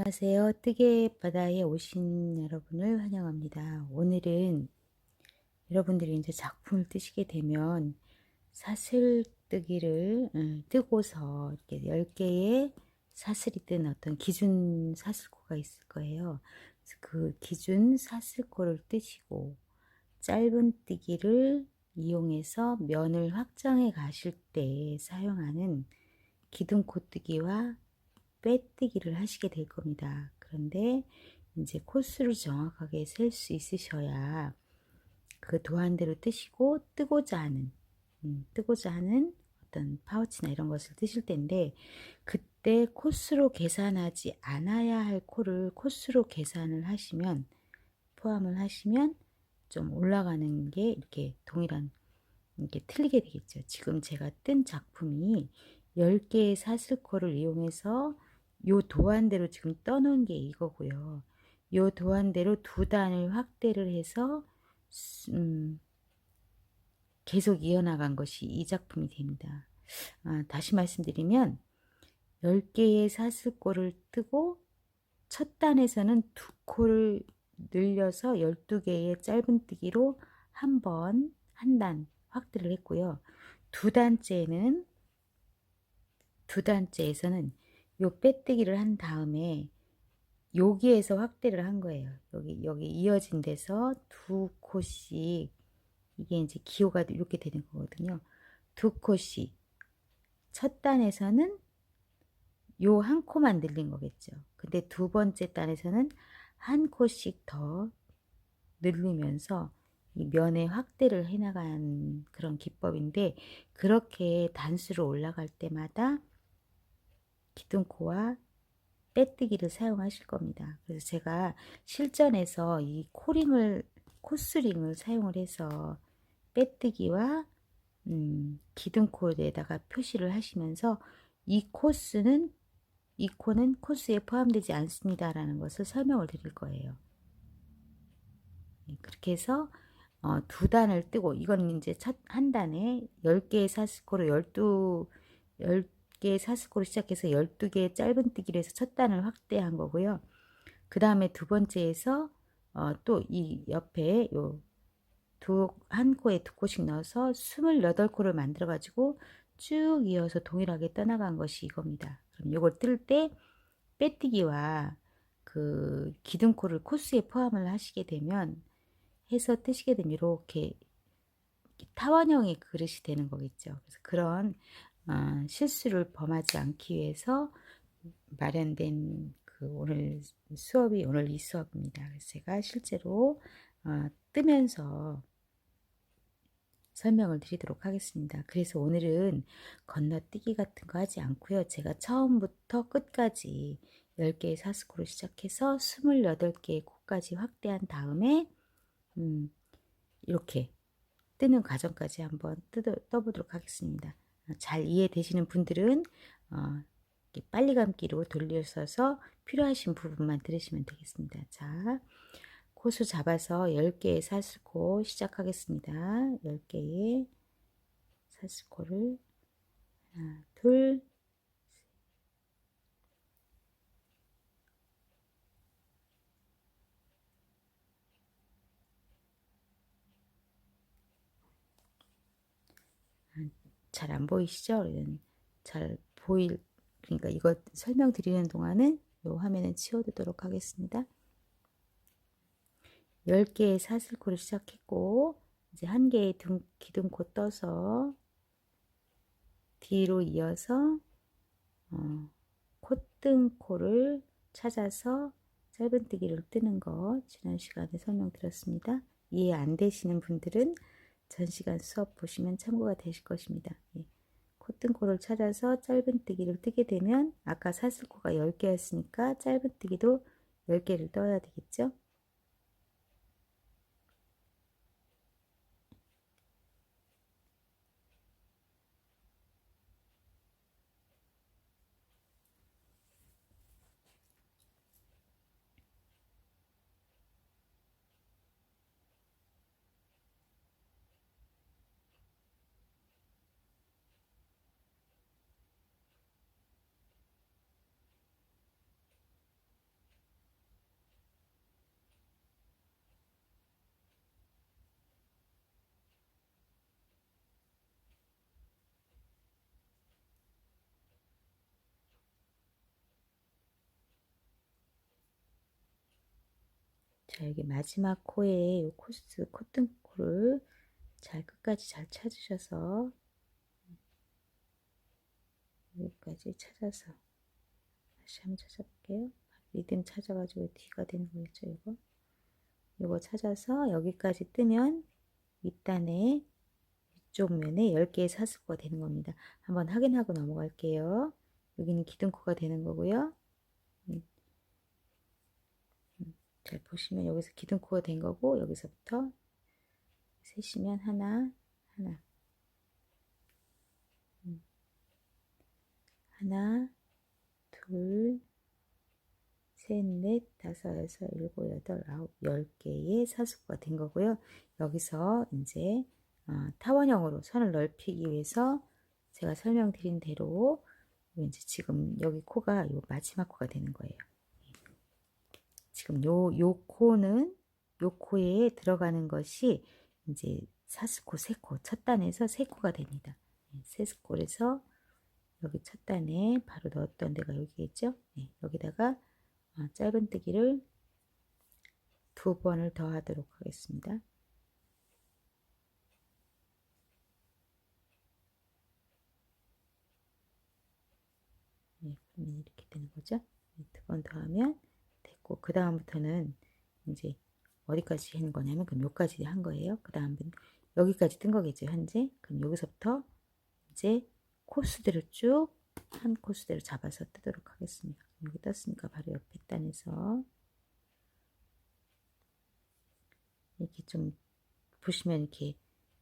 안녕하세요. 뜨개 바다에 오신 여러분을 환영합니다. 오늘은 여러분들이 이제 작품을 뜨시게 되면 사슬뜨기를 뜨고서 이렇게 10개의 사슬이 뜬 어떤 기준 사슬코가 있을 거예요. 그래서 그 기준 사슬코를 뜨시고 짧은뜨기를 이용해서 면을 확장해 가실 때 사용하는 기둥코뜨기와 빼뜨기를 하시게 될 겁니다. 그런데 이제 코스를 정확하게 셀 수 있으셔야 그 도안대로 뜨시고 뜨고자 하는 어떤 파우치나 이런 것을 뜨실 텐데, 그때 코스로 계산하지 않아야 할 코를 코스로 계산을 하시면, 포함을 하시면 좀 올라가는 게 이렇게 동일한, 이렇게 틀리게 되겠죠. 지금 제가 뜬 작품이 10개의 사슬코를 이용해서 요 도안대로 지금 떠놓은 게 이거고요. 요 도안대로 두 단을 확대를 해서 계속 이어나간 것이 이 작품이 됩니다. 다시 말씀드리면 10개의 사슬코를 뜨고 첫 단에서는 두 코를 늘려서 12개의 짧은뜨기로 한 단 확대를 했고요. 두 단째에서는 요 빼뜨기를 한 다음에 여기에서 확대를 한 거예요. 여기 이어진 데서 두 코씩, 이게 이제 기호가 이렇게 되는 거거든요. 두 코씩. 첫 단에서는 요 한 코만 늘린 거겠죠. 근데 두 번째 단에서는 한 코씩 더 늘리면서 이 면에 확대를 해나가는 그런 기법인데, 그렇게 단수로 올라갈 때마다 기둥코와 빼뜨기를 사용하실 겁니다. 그래서 제가 실전에서 이 코스링을 사용을 해서 빼뜨기와 기둥코에다가 표시를 하시면서 이 코는 코스에 포함되지 않습니다 라는 것을 설명을 드릴 거예요. 그렇게 해서 두 단을 뜨고, 이건 이제 첫 한 단에 10개의 사슬코로 10개의 사슬코로 시작해서 12개의 짧은뜨기로 해서 첫 단을 확대한 거고요. 그 다음에 두 번째에서 또 이 옆에 한 코에 두 코씩 넣어서 28코를 만들어 가지고 쭉 이어서 동일하게 떠나간 것이 이겁니다. 그럼 이걸 뜰 때 빼뜨기와 그 기둥코를 코스에 포함을 하시게 되면, 해서 뜨시게 되면 이렇게 타원형의 그릇이 되는 거겠죠. 그래서 그런 실수를 범하지 않기 위해서 마련된 오늘 이 수업입니다. 그래서 제가 실제로 뜨면서 설명을 드리도록 하겠습니다. 그래서 오늘은 건너뛰기 같은 거 하지 않고요. 제가 처음부터 끝까지 10개의 사슬코로 시작해서 28개의 코까지 확대한 다음에 이렇게 뜨는 과정까지 한번 떠보도록 하겠습니다. 잘 이해되시는 분들은 빨리 감기로 돌려서서 필요하신 부분만 들으시면 되겠습니다. 자, 코수 잡아서 10개의 사슬코 시작하겠습니다. 10개의 사슬코를 하나, 둘, 잘 안 보이시죠? 잘 그러니까 이거 설명드리는 동안은 이 화면은 치워두도록 하겠습니다. 10개의 사슬코를 시작했고, 이제 한 개의 기둥코 떠서 뒤로 이어서 콧등코를 찾아서 짧은뜨기를 뜨는 거 지난 시간에 설명드렸습니다. 이해 안 되시는 분들은 전 시간 수업 보시면 참고가 되실 것입니다. 예. 콧등코를 찾아서 짧은뜨기를 뜨게 되면 아까 사슬코가 10개였으니까 짧은뜨기도 10개를 떠야 되겠죠. 자, 여기 마지막 코에 요 코스 콧등코를 잘 끝까지 잘 찾으셔서 여기까지 찾아서 다시 한번 찾아볼게요. 리듬 찾아가지고 D가 되는 거겠죠, 이거. 요거 찾아서 여기까지 뜨면 윗단에 위쪽 면에 10개의 사슬코가 되는 겁니다. 한번 확인하고 넘어갈게요. 여기는 기둥코가 되는 거고요. 잘 보시면 여기서 기둥코가 된 거고, 여기서부터 세시면 하나, 하나, 하나, 둘, 셋, 넷, 다섯, 여섯, 일곱, 여덟, 아홉, 10개의 사슬코가 된 거고요. 여기서 이제 타원형으로 선을 넓히기 위해서 제가 설명드린 대로 이제 지금 여기 코가 요 마지막 코가 되는 거예요. 지금 요 코는 요 코에 들어가는 것이 이제 사슬코 3코, 첫 단에서 3코가 됩니다. 3코에서 여기 첫 단에 바로 넣었던 데가 여기겠죠? 네, 여기다가 짧은뜨기를 2번을 더 하도록 하겠습니다. 네, 그러면 이렇게 되는 거죠. 네, 2번 더 하면 됐고, 그 다음부터는 이제 어디까지 한 거냐면 그럼 여기까지 한 거예요. 그 다음은 여기까지 뜬 거겠죠, 현재. 그럼 여기서부터 이제 코수대로 쭉 한 코수대로 잡아서 뜨도록 하겠습니다. 여기 떴으니까 바로 옆에 단에서 이렇게 좀 보시면 이렇게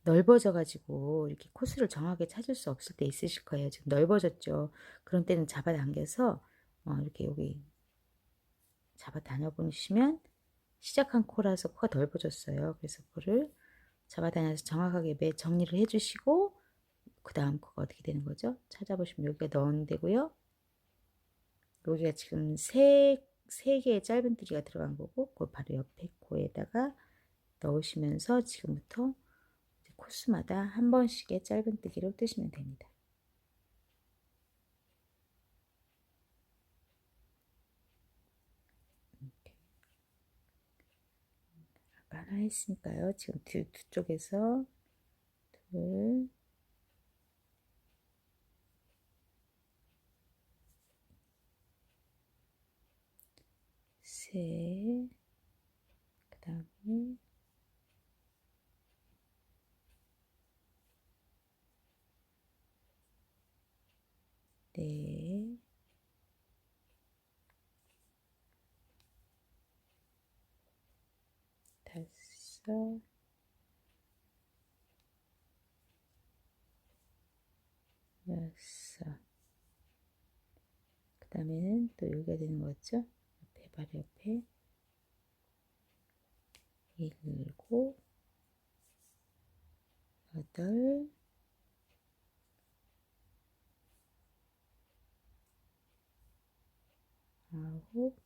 넓어져 가지고 이렇게 코스를 정확하게 찾을 수 없을 때 있으실 거예요. 지금 넓어졌죠. 그런 때는 잡아당겨서 이렇게 여기 잡아다녀 보시면 시작한 코라서 코가 넓어졌어요. 그래서 코를 잡아다녀서 정확하게 매 정리를 해주시고 그 다음 코가 어떻게 되는 거죠? 찾아보시면 여기가 넣은 데고요. 여기가 지금 세 개의 짧은뜨기가 들어간 거고 그 바로 옆에 코에다가 넣으시면서 지금부터 코스마다 한 번씩의 짧은뜨기를 뜨시면 됩니다. 이렇게. 아까 하나 했으니까요. 지금 두 쪽에서 둘, 셋, 그 다음에 넷, 다섯, 여섯. 그 다음에는 또 여기가 되는 거죠. 옆에 바로 옆에 일곱, 여덟, 아홉,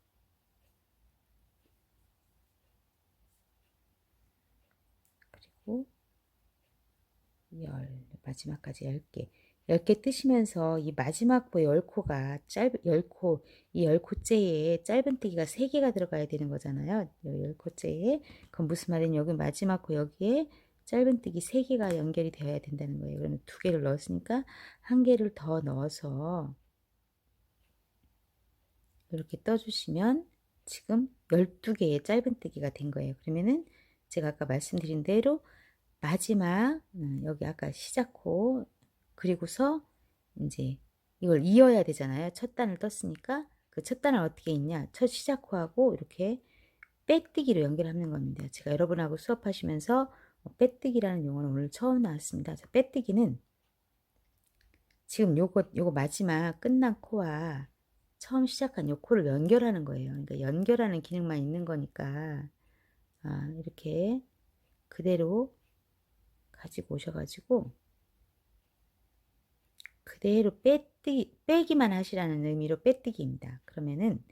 그리고 마지막까지 10개. 10개 뜨시면서 이 마지막 코 10코가 짧은 10코, 이 10코째에 짧은뜨기가 3개가 들어가야 되는 거잖아요. 10코째에. 그럼 무슨 말이냐? 여기 마지막 코 여기에 짧은뜨기 3개가 연결이 되어야 된다는 거예요. 그러면 2개를 넣었으니까 1개를 더 넣어서 이렇게 떠주시면 지금 12개의 짧은뜨기가 된 거예요. 그러면은 제가 아까 말씀드린 대로 마지막 여기 아까 시작코 그리고서 이제 이걸 이어야 되잖아요. 첫 단을 떴으니까 그 첫 단을 어떻게 있냐? 첫 시작코하고 이렇게 빼뜨기로 연결하는 겁니다. 제가 여러분하고 수업하시면서 빼뜨기라는 용어는 오늘 처음 나왔습니다. 빼뜨기는 지금 요거 마지막 끝난 코와 처음 시작한 요 코를 연결하는 거예요. 그러니까 연결하는 기능만 있는 거니까 이렇게 그대로 가지고 오셔가지고 그대로 빼기만 하시라는 의미로 빼뜨기입니다. 그러면은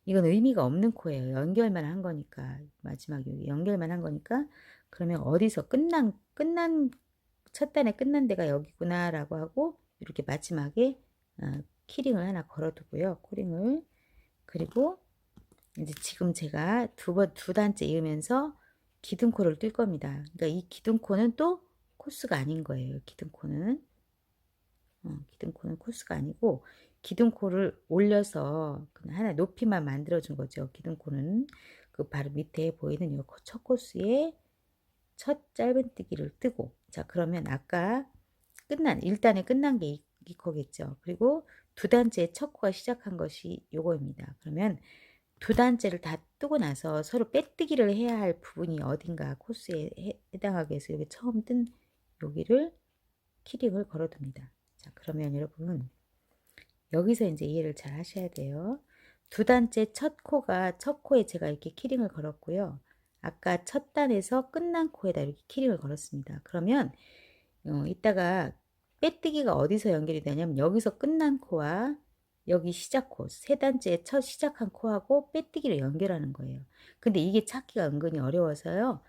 이건 의미가 없는 코예요. 연결만 한 거니까 마지막 여기 연결만 한 거니까 그러면 어디서 끝난 첫 단에 끝난 데가 여기구나라고 하고 이렇게 마지막에 키링을 하나 걸어두고요. 코링을 그리고 이제 지금 제가 두 단째 이으면서 기둥코를 뜰 겁니다. 그러니까 이 기둥코는 또 코스가 아닌 거예요. 기둥코는 코스가 아니고 기둥코를 올려서 그냥 하나 높이만 만들어 준 거죠. 기둥코는 그 바로 밑에 보이는 요 첫 코스에 첫 짧은뜨기를 뜨고, 자 그러면 아까 끝난 1단에 끝난 게 이 코겠죠. 그리고 두 단째 첫 코가 시작한 것이 요거입니다. 그러면 두 단째를 다 뜨고 나서 서로 빼뜨기를 해야 할 부분이 어딘가 코스에 해당하게 해서 여기 처음 뜬 여기를 키링을 걸어둡니다. 자 그러면 여러분 여기서 이제 이해를 잘 하셔야 돼요. 두 단째 첫 코에 제가 이렇게 키링을 걸었고요. 아까 첫 단에서 끝난 코에다 이렇게 키링을 걸었습니다. 그러면 이따가 빼뜨기가 어디서 연결이 되냐면 여기서 끝난 코와 여기 시작 코, 세 단째 첫 시작한 코하고 빼뜨기를 연결하는 거예요. 근데 이게 찾기가 은근히 어려워서요.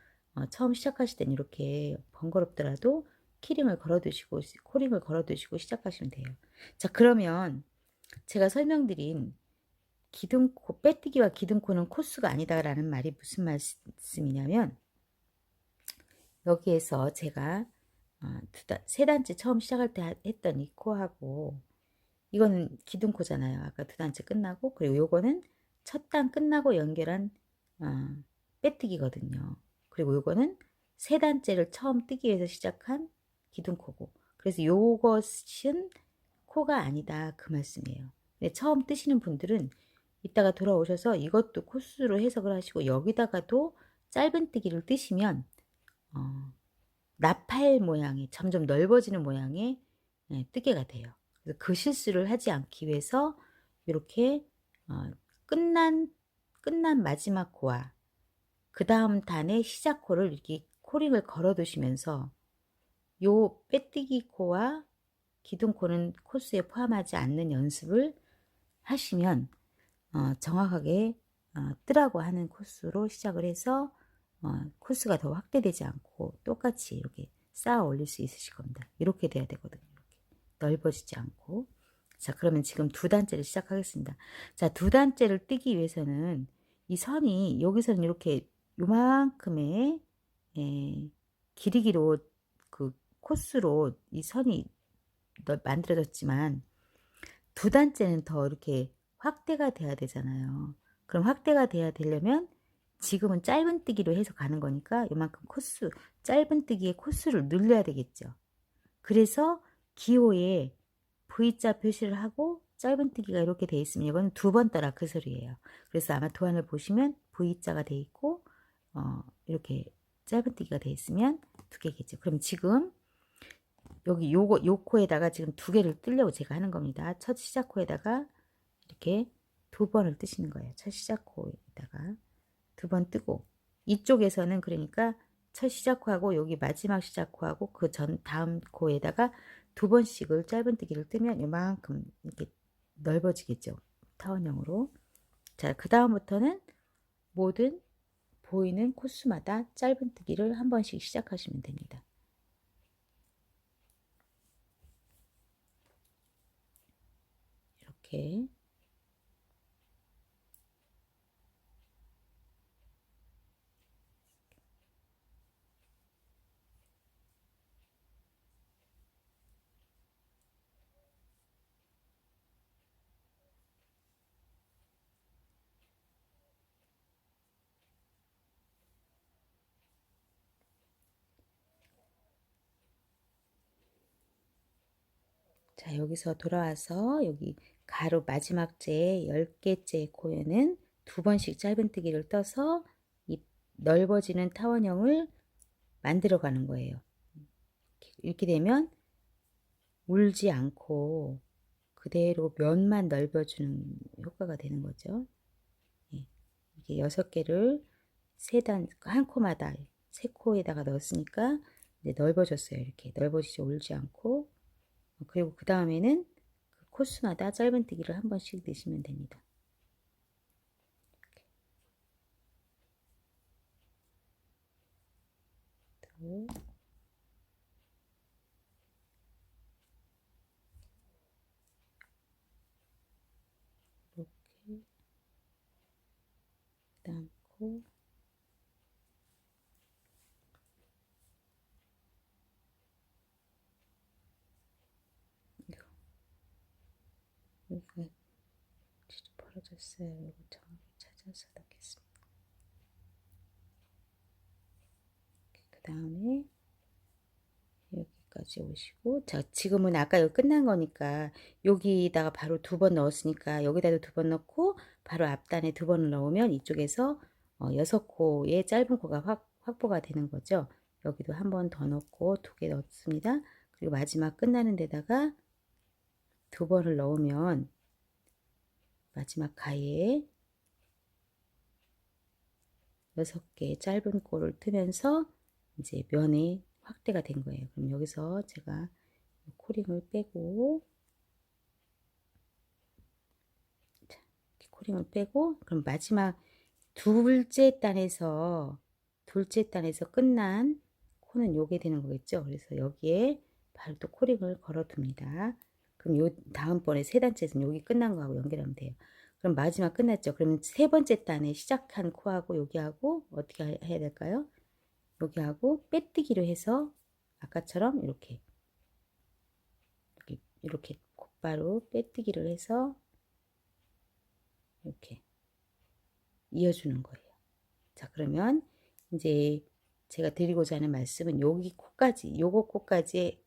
처음 시작하실 땐 이렇게 번거롭더라도 키링을 걸어두시고 코링을 걸어두시고 시작하시면 돼요. 자 그러면 제가 설명드린 기둥코, 빼뜨기와 기둥코는 코스가 아니다라는 말이 무슨 말씀이냐면 여기에서 제가 세 단째 처음 시작할 때 했던 이 코하고 이거는 기둥코잖아요. 아까 두 단째 끝나고 그리고 요거는 첫 단 끝나고 연결한 빼뜨기거든요. 그리고 요거는 세 단째를 처음 뜨기 위해서 시작한 기둥코고 그래서 요것은 코가 아니다 그 말씀이에요. 근데 처음 뜨시는 분들은 이따가 돌아오셔서 이것도 코스로 해석을 하시고 여기다가도 짧은뜨기를 뜨시면 나팔 모양의 점점 넓어지는 모양의 뜨개가 돼요. 그래서 그 실수를 하지 않기 위해서 이렇게 끝난 마지막 코와 그 다음 단의 시작 코를 이렇게 코링을 걸어 두시면서 요 빼뜨기 코와 기둥코는 코스에 포함하지 않는 연습을 하시면 정확하게 뜨라고 하는 코스로 시작을 해서 코스가 더 확대되지 않고 똑같이 이렇게 쌓아 올릴 수 있으실 겁니다. 이렇게 돼야 되거든요. 이렇게 넓어지지 않고. 자 그러면 지금 두 단째를 시작하겠습니다. 자 두 단째를 뜨기 위해서는 이 선이 여기서는 이렇게 요만큼의 길이로 그 코스로 이 선이 만들어졌지만 두 단째는 더 이렇게 확대가 돼야 되잖아요. 그럼 확대가 돼야 되려면 지금은 짧은뜨기로 해서 가는 거니까 요만큼 짧은뜨기의 코스를 늘려야 되겠죠. 그래서 기호에 V자 표시를 하고 짧은뜨기가 이렇게 돼 있으면 이건 두 번 떠라 그 소리예요. 그래서 아마 도안을 보시면 V자가 돼 있고 이렇게 짧은뜨기가 돼 있으면 두 개겠죠. 그럼 지금 여기 요 코에다가 지금 두 개를 뜨려고 제가 하는 겁니다. 첫 시작 코에다가 이렇게 두 번을 뜨시는 거예요. 첫 시작 코에다가 두 번 뜨고 이쪽에서는 그러니까 첫 시작 코하고 여기 마지막 시작 코하고 그 다음 코에다가 두 번씩을 짧은뜨기를 뜨면 요만큼 이렇게 넓어지겠죠. 타원형으로. 자, 그 다음부터는 모든 보이는 코스마다 짧은뜨기를 한 번씩 시작하시면 됩니다. 이렇게 자 여기서 돌아와서 여기 가로 마지막 째 10개째 코에는 두 번씩 짧은뜨기를 떠서 이 넓어지는 타원형을 만들어 가는 거예요. 이렇게 되면 울지 않고 그대로 면만 넓어주는 효과가 되는 거죠. 예. 이렇게 6개를 한 코마다 세 코에다가 넣었으니까 이제 넓어졌어요. 이렇게 넓어지죠. 울지 않고. 그리고 그 다음에는 그 코스마다 짧은뜨기를 한 번씩 넣으시면 됩니다. 이렇게. 코, 여기가 벌어졌어요. 이거 정확히 찾아서 넣겠습니다. 그 다음에 여기까지 오시고, 자, 지금은 아까 이거 끝난 거니까 여기다가 바로 2번 넣었으니까 여기다도 2번 넣고 바로 앞단에 2번을 넣으면 이쪽에서 6코의 짧은 코가 확보가 되는 거죠. 여기도 한 번 더 넣고 2개 넣습니다. 그리고 마지막 끝나는 데다가 2번을 넣으면 마지막 가위에 6개의 짧은 코를 트면서 이제 면이 확대가 된 거예요. 그럼 여기서 제가 코링을 빼고, 자, 이렇게 코링을 빼고, 그럼 마지막 둘째 단에서 끝난 코는 요게 되는 거겠죠. 그래서 여기에 바로 또 코링을 걸어둡니다. 그럼 요 다음번에 세 단째에서는 여기 끝난 거하고 연결하면 돼요. 그럼 마지막 끝났죠. 그러면 세 번째 단에 시작한 코하고 여기하고 어떻게 해야 될까요? 여기하고 빼뜨기로 해서 아까처럼 이렇게 곧바로 빼뜨기를 해서 이렇게 이어주는 거예요. 자, 그러면 이제 제가 드리고자 하는 말씀은 여기 코까지, 요거 코까지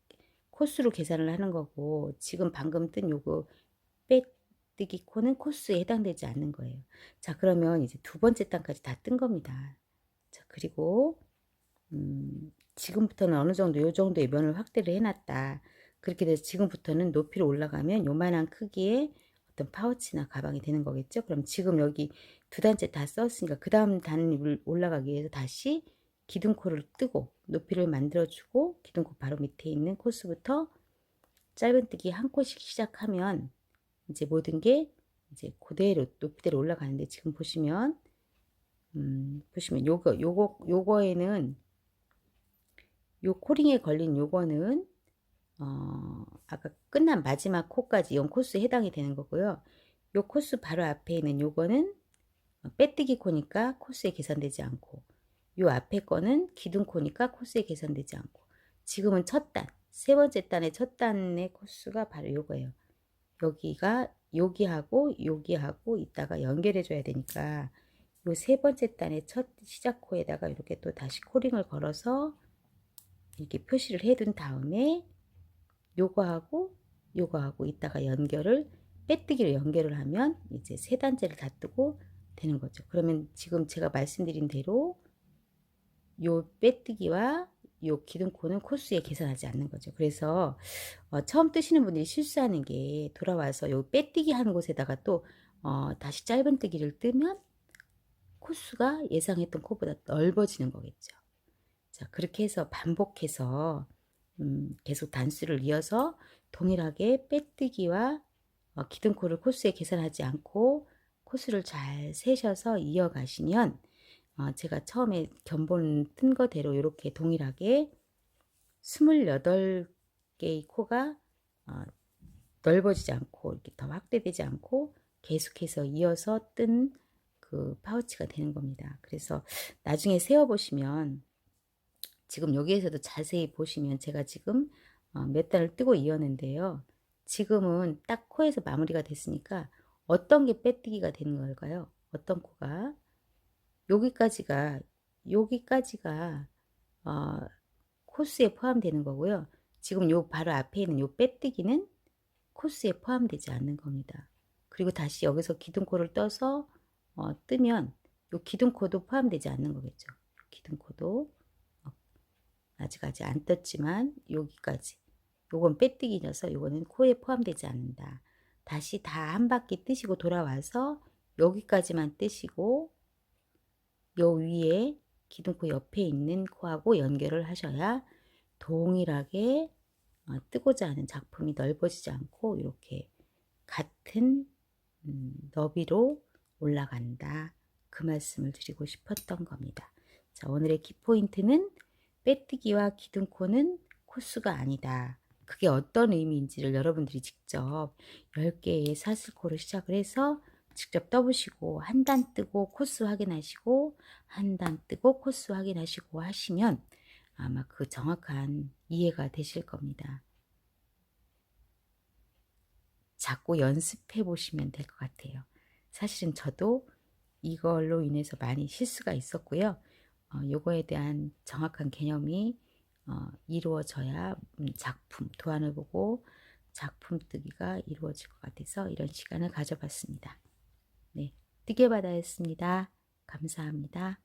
코수로 계산을 하는 거고, 지금 방금 뜬 요거 빼뜨기 코는 코수에 해당되지 않는 거예요. 자, 그러면 이제 2번째 단까지 다 뜬 겁니다. 자, 그리고 지금부터는 어느 정도 요 정도의 면을 확대를 해놨다. 그렇게 돼서 지금부터는 높이로 올라가면 요만한 크기의 어떤 파우치나 가방이 되는 거겠죠. 그럼 지금 여기 2단째 다 썼으니까 그 다음 단 올라가기 위해서 다시 기둥코를 뜨고 높이를 만들어주고 기둥코 바로 밑에 있는 코스부터 짧은뜨기 한 코씩 시작하면 이제 모든 게 이제 그대로 높이대로 올라가는데, 지금 보시면 요거에는 요 코링에 걸린 요거는 아까 끝난 마지막 코까지 연 코스에 해당이 되는 거고요. 요 코스 바로 앞에 있는 요거는 빼뜨기 코니까 코스에 계산되지 않고, 요 앞에 거는 기둥 코니까 코스에 계산되지 않고, 지금은 첫 단, 세 번째 단의 첫 단의 코스가 바로 요거예요. 여기가 여기하고 여기하고 이따가 연결해 줘야 되니까 요 세 번째 단의 첫 시작 코에다가 이렇게 또 다시 코링을 걸어서 이렇게 표시를 해둔 다음에 요거하고 요거하고 이따가 연결을 빼뜨기로 연결을 하면 이제 세 단째를 다 뜨고 되는 거죠. 그러면 지금 제가 말씀드린 대로 요 빼뜨기와 요 기둥코는 코수에 계산하지 않는 거죠. 그래서 처음 뜨시는 분들이 실수하는 게, 돌아와서 요 빼뜨기 하는 곳에다가 또 다시 짧은뜨기를 뜨면 코수가 예상했던 코보다 넓어지는 거겠죠. 자, 그렇게 해서 반복해서 계속 단수를 이어서 동일하게 빼뜨기와 기둥코를 코스에 계산하지 않고 코스를 잘 세셔서 이어가시면 제가 처음에 견본 뜬 거대로 이렇게 동일하게 28개의 코가 넓어지지 않고 이렇게 더 확대되지 않고 계속해서 이어서 뜬 그 파우치가 되는 겁니다. 그래서 나중에 세어보시면, 지금 여기에서도 자세히 보시면 제가 지금 몇 단을 뜨고 이었는데요. 지금은 딱 코에서 마무리가 됐으니까 어떤 게 빼뜨기가 되는 걸까요? 어떤 코가? 여기까지가 코스에 포함되는 거고요. 지금 요 바로 앞에 있는 요 빼뜨기는 코스에 포함되지 않는 겁니다. 그리고 다시 여기서 기둥코를 떠서 뜨면 요 기둥코도 포함되지 않는 거겠죠. 기둥코도 아직 안 떴지만 여기까지, 요건 빼뜨기여서 요거는 코에 포함되지 않는다. 다시 다 한 바퀴 뜨시고 돌아와서 여기까지만 뜨시고 요 위에 기둥코 옆에 있는 코하고 연결을 하셔야 동일하게 뜨고자 하는 작품이 넓어지지 않고 이렇게 같은 너비로 올라간다. 그 말씀을 드리고 싶었던 겁니다. 자, 오늘의 키포인트는 빼뜨기와 기둥코는 코수가 아니다. 그게 어떤 의미인지를 여러분들이 직접 10개의 사슬코를 시작을 해서 직접 떠보시고 한 단 뜨고 코스 확인하시고 한 단 뜨고 코스 확인하시고 하시면 아마 그 정확한 이해가 되실 겁니다. 자꾸 연습해 보시면 될 것 같아요. 사실은 저도 이걸로 인해서 많이 실수가 있었고요. 요거에 대한 정확한 개념이 이루어져야 작품, 도안을 보고 작품 뜨기가 이루어질 것 같아서 이런 시간을 가져봤습니다. 네, 뜨개바다였습니다. 감사합니다.